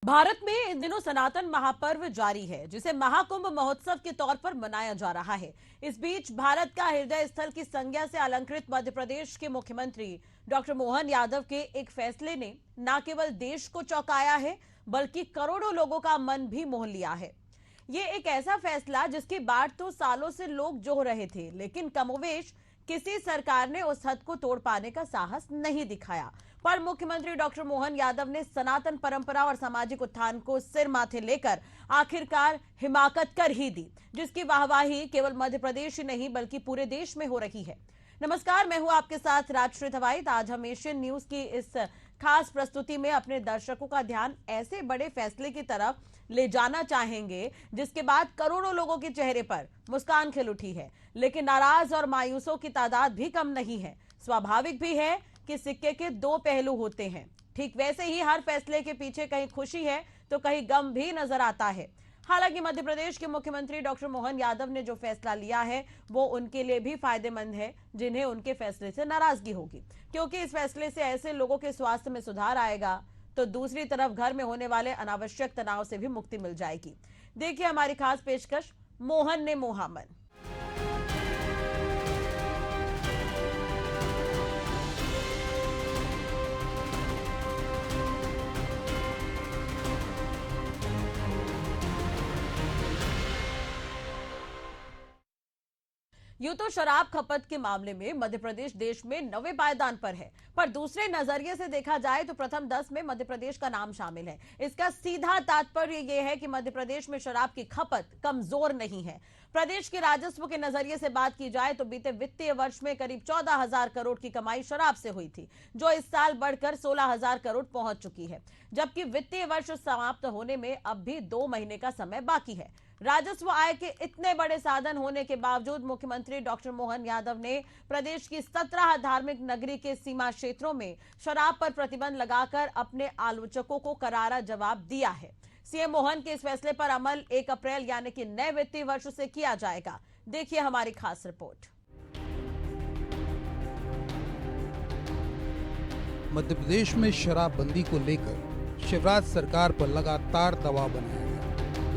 भारत में इन दिनों सनातन महापर्व जारी है, जिसे महाकुंभ महोत्सव के तौर पर मनाया जा रहा है। इस बीच भारत का हृदय स्थल की संज्ञा से अलंकृत मध्य प्रदेश के मुख्यमंत्री डॉक्टर मोहन यादव के एक फैसले ने न केवल देश को चौंकाया है, बल्कि करोड़ों लोगों का मन भी मोह लिया है। ये एक ऐसा फैसला जिसकी बाट तो सालों से लोग जोह रहे थे, लेकिन कमोवेश किसी सरकार ने उस हद को तोड़ पाने का साहस नहीं दिखाया। पर मुख्यमंत्री डॉक्टर मोहन यादव ने सनातन परंपरा और सामाजिक उत्थान को सिर माथे लेकर आखिरकार हिमाकत कर ही दी, जिसकी वाहवाही केवल मध्य प्रदेश ही नहीं बल्कि पूरे देश में हो रही है। नमस्कार, मैं हूं आपके साथ राजश्री धवाइत। आज हम एशियन न्यूज की इस खास प्रस्तुति में अपने दर्शकों का ध्यान ऐसे बड़े फैसले की तरफ ले जाना चाहेंगे जिसके बाद करोड़ों लोगों के चेहरे पर मुस्कान खिल उठी है, लेकिन नाराज और मायूसों की तादाद भी कम नहीं है। स्वाभाविक भी है कि सिक्के के दो पहलू होते हैं। ठीक वैसे ही हर फैसले के पीछे कहीं खुशी है तो कहीं गम भी नजर आता है। हालांकि मध्य प्रदेश के मुख्यमंत्री डॉक्टर मोहन यादव ने जो फैसला लिया है वो उनके लिए भी फायदेमंद है जिन्हें उनके फैसले से नाराजगी होगी, क्योंकि इस फैसले से ऐसे लोगों के स्वास्थ्य में सुधार आएगा तो दूसरी तरफ घर में होने वाले अनावश्यक तनाव से भी मुक्ति मिल जाएगी। देखिए हमारी खास पेशकश, मोहन ने मोहा मन। यूं तो शराब खपत के मामले में मध्य प्रदेश देश में 9वें पायदान पर है, पर दूसरे नजरिए से देखा जाए तो प्रथम 10 में मध्य प्रदेश का नाम शामिल है। इसका सीधा तात्पर्य यह है कि मध्य प्रदेश में शराब की खपत कमजोर नहीं है। प्रदेश के राजस्व के नजरिए से बात की जाए तो बीते वित्तीय वर्ष में करीब 14,000 करोड़ की कमाई शराब से हुई थी, जो इस साल बढ़कर 16,000 करोड़ पहुंच चुकी है, जबकि वित्तीय वर्ष समाप्त होने में अब भी 2 महीने का समय बाकी है। राजस्व आय के इतने बड़े साधन होने के बावजूद मुख्यमंत्री डॉक्टर मोहन यादव ने प्रदेश की 17 धार्मिक नगरी के सीमा क्षेत्रों में शराब पर प्रतिबंध लगाकर अपने आलोचकों को करारा जवाब दिया है। सीएम मोहन के इस फैसले पर अमल 1 अप्रैल यानी कि नए वित्तीय वर्ष से किया जाएगा। देखिए हमारी खास रिपोर्ट। मध्य प्रदेश में शराबबंदी को लेकर शिवराज सरकार पर लगातार दबाव बनाया गया।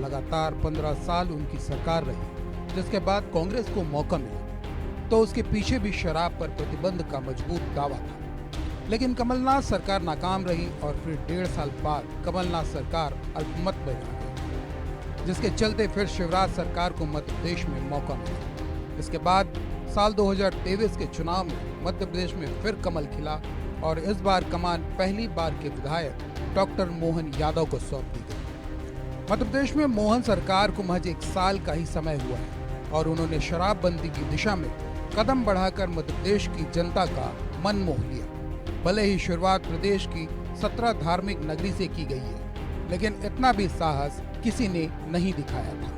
लगातार 15 साल उनकी सरकार रही, जिसके बाद कांग्रेस को मौका मिला तो उसके पीछे भी शराब पर प्रतिबंध का मजबूत दावा था, लेकिन कमलनाथ सरकार नाकाम रही और फिर 1.5 साल बाद कमलनाथ सरकार अल्पमत में आ गई, जिसके चलते फिर शिवराज सरकार को मध्य प्रदेश में मौका मिला। इसके बाद साल 2023 के चुनाव में मध्य प्रदेश में फिर कमल खिला और इस बार कमान पहली बार के विधायक डॉक्टर मोहन यादव को सौंप दी गई। मध्य प्रदेश में मोहन सरकार को महज 1 साल का ही समय हुआ है और उन्होंने शराबबंदी की दिशा में कदम बढ़ाकर मध्य प्रदेश की जनता का मन मोह लिया। भले ही शुरुआत प्रदेश की 17 धार्मिक नगरी से की गई है, लेकिन इतना भी साहस किसी ने नहीं दिखाया था।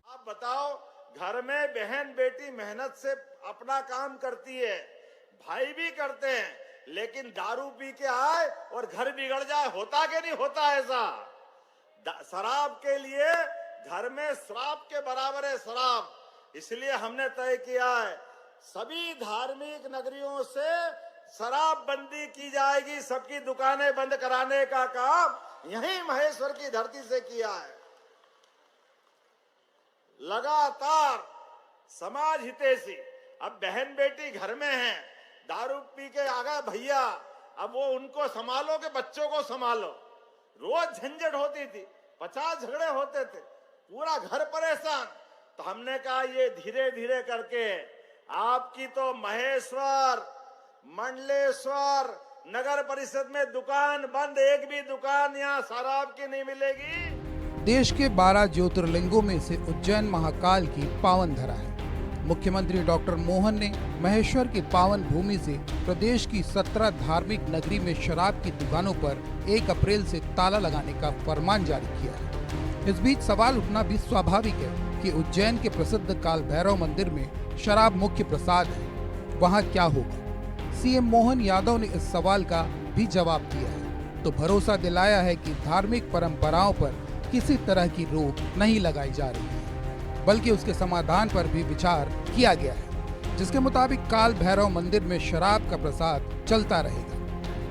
आप बताओ, घर में बहन बेटी मेहनत से अपना काम करती है, भाई भी करते हैं, लेकिन दारू पी के आए और घर बिगड़ जाए, होता कि नहीं होता ऐसा? शराब के लिए घर में श्राप के बराबर है शराब। इसलिए हमने तय किया है सभी धार्मिक नगरियों से शराब बंदी की जाएगी। सबकी दुकानें बंद कराने का काम यहीं महेश्वर की धरती से किया है। लगातार समाज हितैषी, अब बहन बेटी घर में हैं, दारू पी के आ गए भैया, अब वो उनको संभालो के बच्चों को संभालो। रोज झंझट होती थी, 50 झगड़े होते थे, पूरा घर परेशान। तो हमने कहा ये धीरे धीरे करके आपकी तो महेश्वर, मंडलेश्वर नगर परिषद में दुकान बंद, एक भी दुकान यहाँ शराब की नहीं मिलेगी। देश के 12 ज्योतिर्लिंगों में से उज्जैन महाकाल की पावन धरा है। मुख्यमंत्री डॉक्टर मोहन ने महेश्वर की पावन भूमि से प्रदेश की 17 धार्मिक नगरी में शराब की दुकानों पर 1 अप्रैल से ताला लगाने का फरमान जारी किया है। इस बीच सवाल उठना भी स्वाभाविक है कि उज्जैन के प्रसिद्ध काल भैरव मंदिर में शराब मुख्य प्रसाद है, वहाँ क्या होगा? सीएम मोहन यादव ने इस सवाल का भी जवाब दिया है तो भरोसा दिलाया है कि धार्मिक परंपराओं पर किसी तरह की रोक नहीं लगाई जा रही है, बल्कि उसके समाधान पर भी विचार किया गया है, जिसके मुताबिक काल भैरव मंदिर में शराब का प्रसाद चलता रहेगा।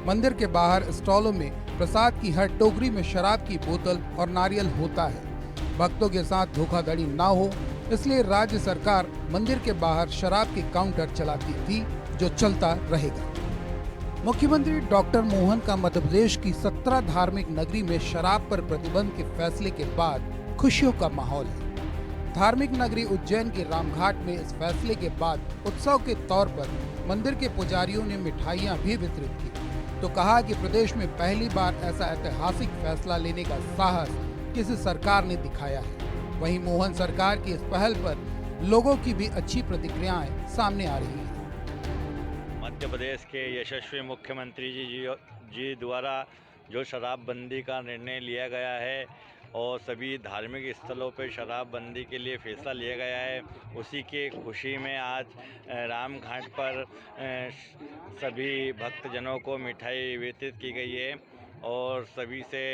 मंदिर के बाहर स्टॉलों में प्रसाद की हर टोकरी में शराब की बोतल और नारियल होता है। भक्तों के साथ धोखाधड़ी ना हो इसलिए राज्य सरकार मंदिर के बाहर शराब के काउंटर चलाती थी, जो चलता रहेगा। मुख्यमंत्री डॉक्टर मोहन का मध्य प्रदेश की 17 धार्मिक नगरी में शराब पर प्रतिबंध के फैसले के बाद खुशियों का माहौल है। धार्मिक नगरी उज्जैन के रामघाट में इस फैसले के बाद उत्सव के तौर पर मंदिर के पुजारियों ने मिठाइयां भी वितरित की, तो कहा कि प्रदेश में पहली बार ऐसा ऐतिहासिक फैसला लेने का साहस किसी सरकार ने दिखाया है। वहीं मोहन सरकार की इस पहल पर लोगों की भी अच्छी प्रतिक्रियाएं सामने आ रही हैं। मध्य प्रदेश के यशस्वी मुख्यमंत्री जी द्वारा जो शराबबंदी का निर्णय लिया गया है और सभी धार्मिक स्थलों पर शराबबंदी के लिए फैसला लिया गया है, उसी के खुशी में आज रामघाट पर सभी भक्तजनों को मिठाई वितरित की गई है और सभी से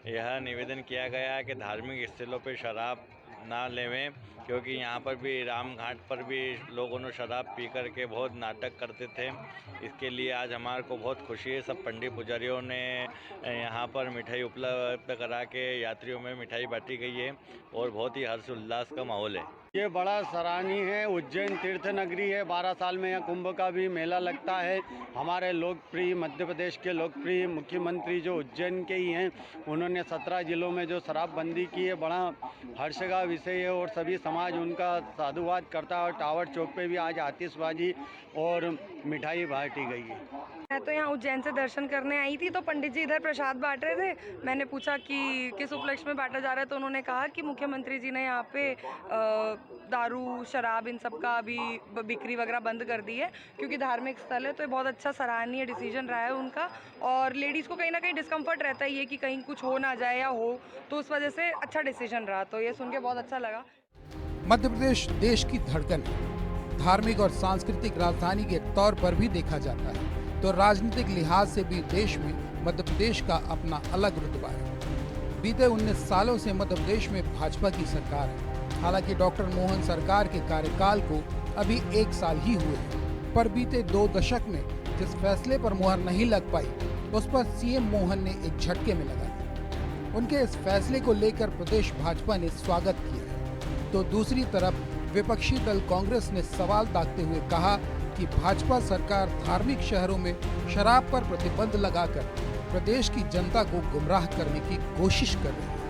यह निवेदन किया गया है कि धार्मिक स्थलों पर शराब ना लेवें, क्योंकि यहाँ पर भी रामघाट पर भी लोगों ने शराब पी कर के बहुत नाटक करते थे। इसके लिए आज हमारे को बहुत खुशी है। सब पंडित पुजारियों ने यहाँ पर मिठाई उपलब्ध करा के यात्रियों में मिठाई बांटी गई है और बहुत ही हर्ष उल्लास का माहौल है। ये बड़ा सराहनीय है। उज्जैन तीर्थ नगरी है। 12 साल में यहाँ कुंभ का भी मेला लगता है। हमारे लोकप्रिय मध्य प्रदेश के लोकप्रिय मुख्यमंत्री जो उज्जैन के ही हैं, उन्होंने 17 जिलों में जो शराबबंदी की है, बड़ा हर्ष का विषय है और सभी समाज उनका साधुवाद करता है। और टावर चौक पे भी आज आतिशबाजी और मिठाई बांटी गई है। मैं तो यहाँ उज्जैन से दर्शन करने आई थी, तो पंडित जी इधर प्रसाद बांट रहे थे। मैंने पूछा कि किस उपलक्ष्य में बांटा जा रहा है, तो उन्होंने कहा कि मुख्यमंत्री जी ने यहाँ पे दारू शराब इन सब का अभी बिक्री वगैरह बंद कर दी है, क्योंकि धार्मिक स्थल है। तो ये बहुत अच्छा सराहनीय डिसीजन रहा है उनका। और लेडीज़ को कहीं ना कहीं डिस्कम्फर्ट रहता है ये कि कहीं कुछ हो ना जाए या हो, तो उस वजह से अच्छा डिसीजन रहा। तो ये सुन के बहुत अच्छा लगा। मध्य प्रदेश देश की धड़कन है। धार्मिक और सांस्कृतिक राजधानी के तौर पर भी देखा जाता है, तो राजनीतिक लिहाज से भी देश में मध्य प्रदेश का अपना अलग रुतबा है। बीते 19 सालों से मध्य प्रदेश में भाजपा की सरकार है। हालांकि डॉक्टर मोहन सरकार के कार्यकाल को अभी 1 साल ही हुए हैं, पर बीते 2 दशक में जिस फैसले पर मुहर नहीं लग पाई, उस पर सीएम मोहन ने एक झटके में लगा दी। उनके इस फैसले को लेकर प्रदेश भाजपा ने स्वागत किया है, तो दूसरी तरफ विपक्षी दल कांग्रेस ने सवाल दागते हुए कहा कि भाजपा सरकार धार्मिक शहरों में शराब पर प्रतिबंध लगाकर प्रदेश की जनता को गुमराह करने की कोशिश कर रही है।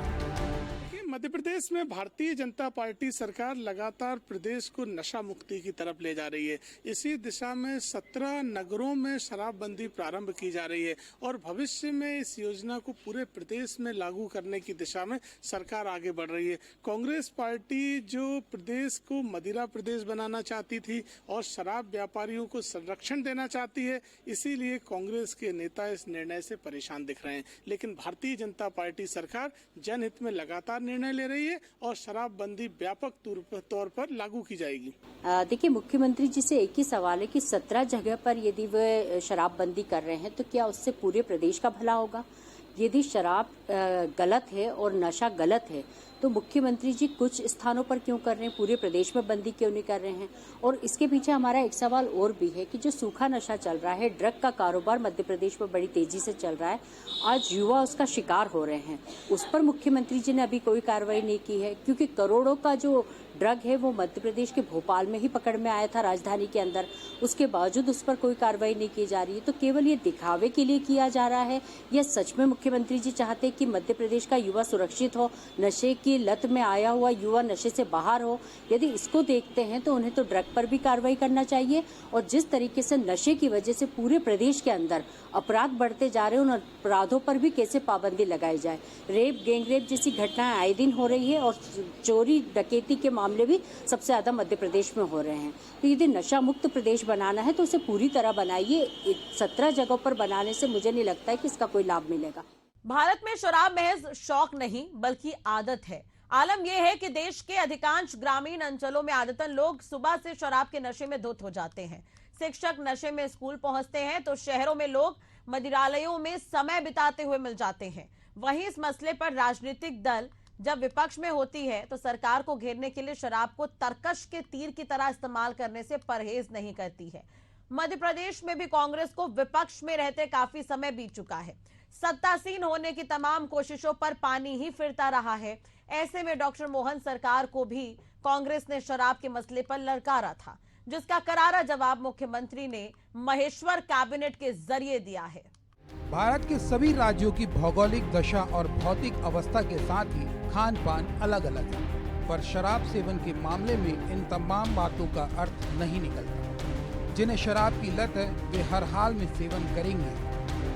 मध्य प्रदेश में भारतीय जनता पार्टी सरकार लगातार प्रदेश को नशा मुक्ति की तरफ ले जा रही है। इसी दिशा में 17 नगरों में शराबबंदी प्रारंभ की जा रही है और भविष्य में इस योजना को पूरे प्रदेश में लागू करने की दिशा में सरकार आगे बढ़ रही है। कांग्रेस पार्टी जो प्रदेश को मदिरा प्रदेश बनाना चाहती थी और शराब व्यापारियों को संरक्षण देना चाहती है, इसीलिए कांग्रेस के नेता इस निर्णय से परेशान दिख रहे हैं। लेकिन भारतीय जनता पार्टी सरकार जनहित में लगातार निर्णय ले रही है और शराबबंदी व्यापक तौर पर लागू की जाएगी। देखिए, मुख्यमंत्री जी से एक ही सवाल है कि 17 जगह पर यदि वे शराबबंदी कर रहे हैं तो क्या उससे पूरे प्रदेश का भला होगा? यदि शराब गलत है और नशा गलत है तो मुख्यमंत्री जी कुछ स्थानों पर क्यों कर रहे हैं, पूरे प्रदेश में बंदी क्यों नहीं कर रहे हैं? और इसके पीछे हमारा एक सवाल और भी है कि जो सूखा नशा चल रहा है, ड्रग का कारोबार मध्य प्रदेश में बड़ी तेजी से चल रहा है, आज युवा उसका शिकार हो रहे हैं। उस पर मुख्यमंत्री जी ने अभी कोई कार्रवाई नहीं की है, क्योंकि करोड़ों का जो ड्रग है वो मध्य प्रदेश के भोपाल में ही पकड़ में आया था, राजधानी के अंदर। उसके बावजूद उस पर कोई कार्रवाई नहीं की जा रही है। तो केवल ये दिखावे के लिए किया जा रहा है या सच में मुख्यमंत्री जी चाहते हैं कि मध्य प्रदेश का युवा सुरक्षित हो, नशे की लत में आया हुआ युवा नशे से बाहर हो? यदि इसको देखते हैं तो उन्हें तो ड्रग पर भी कार्रवाई करना चाहिए। और जिस तरीके से नशे की वजह से पूरे प्रदेश के अंदर अपराध बढ़ते जा रहे हैं, उन अपराधों पर भी कैसे पाबंदी लगाई जाए। रेप, गैंगरेप जैसी घटनाएं आए दिन हो रही है और चोरी डकैती के मामले भी सबसे ज्यादा मध्य प्रदेश में हो रहे हैं। तो यदि नशा मुक्त प्रदेश बनाना है तो उसे पूरी तरह बनाइए। 17 जगहों पर बनाने से मुझे नहीं लगता है कि इसका कोई लाभ मिलेगा। भारत में शराब महज शौक नहीं बल्कि आदत है। आलम यह है कि देश के अधिकांश ग्रामीण अंचलों में आदतन लोग सुबह से शराब के नशे में धुत हो जाते हैं। शिक्षक नशे में स्कूल पहुंचते हैं तो शहरों में लोग मदिरालयों में समय बिताते हुए मिल जाते हैं। वहीं इस मसले पर राजनीतिक दल जब विपक्ष में होती है तो सरकार को घेरने के लिए शराब को तरकश के तीर की तरह इस्तेमाल करने से परहेज नहीं करती है। मध्य प्रदेश में भी कांग्रेस को विपक्ष में रहते काफी समय बीत चुका है। सत्तासीन होने की तमाम कोशिशों पर पानी ही फिरता रहा है। ऐसे में डॉक्टर मोहन सरकार को भी कांग्रेस ने शराब के मसले पर ललकारा था, जिसका करारा जवाब मुख्यमंत्री ने महेश्वर कैबिनेट के जरिए दिया है। भारत के सभी राज्यों की भौगोलिक दशा और भौतिक अवस्था के साथ ही खान पान अलग अलग है, पर शराब सेवन के मामले में इन तमाम बातों का अर्थ नहीं निकलता। जिन्हें शराब की लत है वे हर हाल में सेवन करेंगे।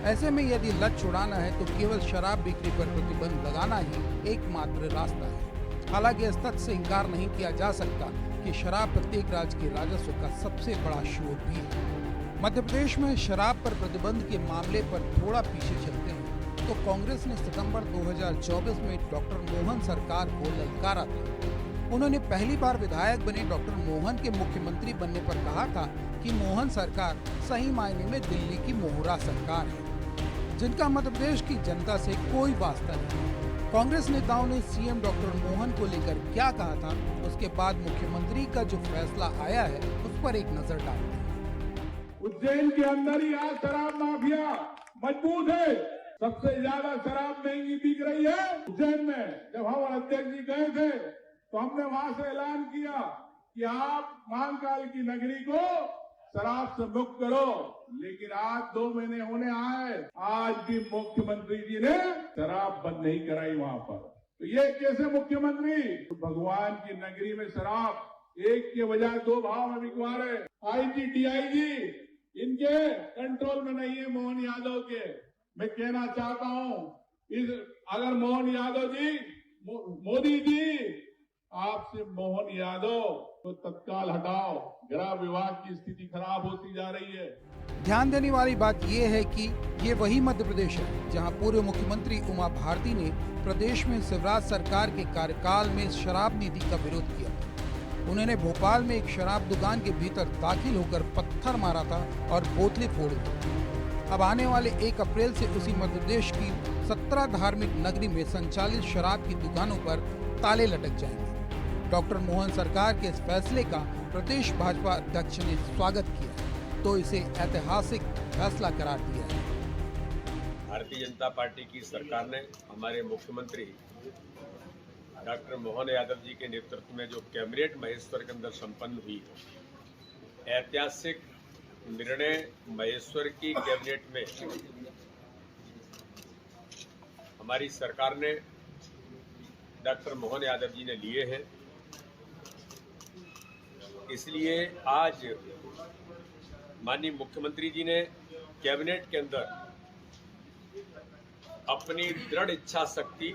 ऐसे में यदि लत छुड़ाना है तो केवल शराब बिक्री पर प्रतिबंध लगाना ही एकमात्र रास्ता है। हालांकि इस तथ्य से इंकार नहीं किया जा सकता कि शराब प्रत्येक राज्य के राजस्व का सबसे बड़ा स्रोत भी है। मध्य प्रदेश में शराब पर प्रतिबंध के मामले पर थोड़ा पीछे चलते हैं तो कांग्रेस ने सितंबर 2024 में डॉक्टर मोहन सरकार को ललकारा था। उन्होंने पहली बार विधायक बने डॉक्टर मोहन के मुख्यमंत्री बनने पर कहा था कि मोहन सरकार सही मायने में दिल्ली की मोहरा सरकार है, जिनका मध्य प्रदेश की जनता से कोई वास्ता नहीं। कांग्रेस नेताओं ने सीएम डॉक्टर मोहन को लेकर क्या कहा था, उसके बाद मुख्यमंत्री का जो फैसला आया है उस पर एक नजर डालते हैं। उज्जैन के अंदर ही आज शराब माफिया मजबूत है। सबसे ज्यादा शराब महंगी बिक रही है उज्जैन में। जब हम अध्यक्ष जी गए थे तो हमने वहां से ऐलान किया कि आप महाकाल की नगरी को शराब से मुक्त करो, लेकिन आज 2 महीने होने आए, आज भी मुख्यमंत्री जी ने शराब बंद नहीं कराई वहां पर। तो ये कैसे मुख्यमंत्री? तो भगवान की नगरी में शराब एक के बजाय 2 भाव में बिकवा रहे। आईजी डीआईजी इनके कंट्रोल में नहीं है, मोहन यादव के। मैं कहना चाहता हूं अगर मोहन यादव जी, मोदी जी आपसे मोहन यादव तो तत्काल हटाओ। गृह विभाग की स्थिति खराब होती जा रही है। ध्यान देने वाली बात यह है कि ये वही मध्य प्रदेश है जहां पूर्व मुख्यमंत्री उमा भारती ने प्रदेश में शिवराज सरकार के कार्यकाल में शराब नीति का विरोध किया। उन्होंने भोपाल में एक शराब दुकान के भीतर दाखिल होकर पत्थर मारा था और बोतलें फोड़ दी। अब आने वाले 1 अप्रैल से उसी मध्य प्रदेश की 17 धार्मिक नगरी में संचालित शराब की दुकानों पर ताले लटक जाएंगे। डॉक्टर मोहन सरकार के इस फैसले का प्रदेश भाजपा अध्यक्ष ने स्वागत किया तो इसे ऐतिहासिक फैसला करार दिया है। भारतीय जनता पार्टी की सरकार ने हमारे मुख्यमंत्री डॉक्टर मोहन यादव जी के नेतृत्व में जो कैबिनेट महेश्वर के अंदर संपन्न हुई, ऐतिहासिक निर्णय महेश्वर की कैबिनेट में हमारी सरकार ने डॉक्टर मोहन यादव जी ने लिए हैं। इसलिए आज माननीय मुख्यमंत्री जी ने कैबिनेट के अंदर अपनी दृढ़ इच्छा शक्ति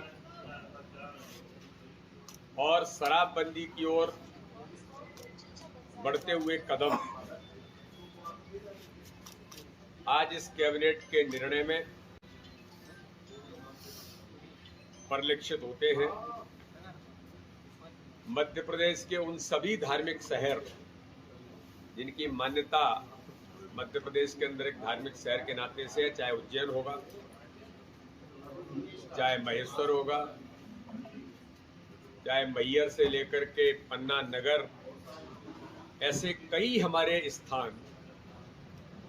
और शराबबंदी की ओर बढ़ते हुए कदम आज इस कैबिनेट के निर्णय में परिलक्षित होते हैं। मध्य प्रदेश के उन सभी धार्मिक शहर जिनकी मान्यता मध्य प्रदेश के अंदर एक धार्मिक शहर के नाते से है, चाहे उज्जैन होगा, चाहे महेश्वर होगा, चाहे मैहर से लेकर के पन्ना नगर, ऐसे कई हमारे स्थान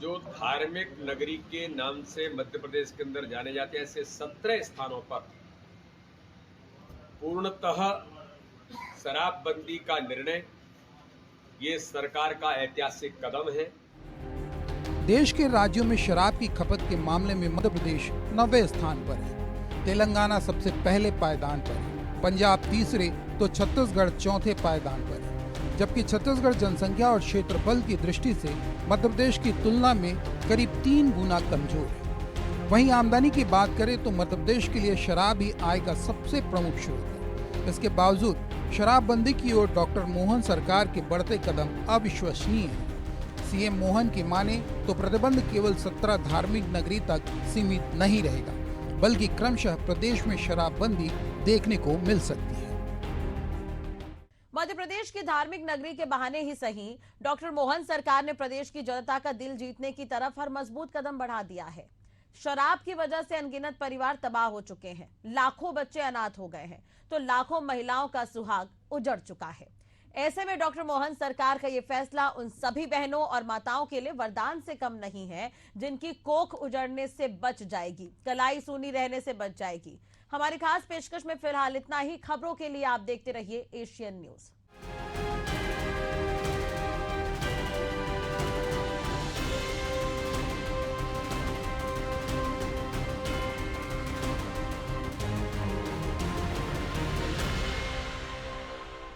जो धार्मिक नगरी के नाम से मध्य प्रदेश के अंदर जाने जाते हैं, ऐसे 17 स्थानों पर पूर्णतः शराबबंदी का निर्णय ये सरकार का ऐतिहासिक कदम है। देश के राज्यों में शराब की खपत के मामले में मध्य प्रदेश 90वें स्थान पर है, तेलंगाना सबसे पहले पायदान पर है, पंजाब तीसरे तो छत्तीसगढ़ चौथे पायदान पर है। जबकि छत्तीसगढ़ जनसंख्या और क्षेत्रफल की दृष्टि से मध्य प्रदेश की तुलना में करीब 3 गुना कमजोर है। वहीं आमदनी की बात करें तो मध्य प्रदेश के लिए शराब ही आय का सबसे प्रमुख स्रोत है। इसके बावजूद शराबबंदी की ओर डॉक्टर मोहन सरकार के बढ़ते कदम अविश्वसनीय हैं। सीएम मोहन की माने तो प्रतिबंध केवल 17 धार्मिक नगरी तक सीमित नहीं रहेगा, बल्कि क्रमशः प्रदेश में शराबबंदी देखने को मिल सकती है। मध्य प्रदेश की धार्मिक नगरी के बहाने ही सही, डॉक्टर मोहन सरकार ने प्रदेश की जनता का दिल जीतने की तरफ हर मजबूत कदम बढ़ा दिया है। शराब की वजह से अनगिनत परिवार तबाह हो चुके हैं, लाखों बच्चे अनाथ हो गए हैं, तो लाखों महिलाओं का सुहाग उजड़ चुका है। ऐसे में डॉक्टर मोहन सरकार का ये फैसला उन सभी बहनों और माताओं के लिए वरदान से कम नहीं है जिनकी कोख उजड़ने से बच जाएगी, कलाई सूनी रहने से बच जाएगी। हमारी खास पेशकश में फिलहाल इतना ही। खबरों के लिए आप देखते रहिए एशियन न्यूज।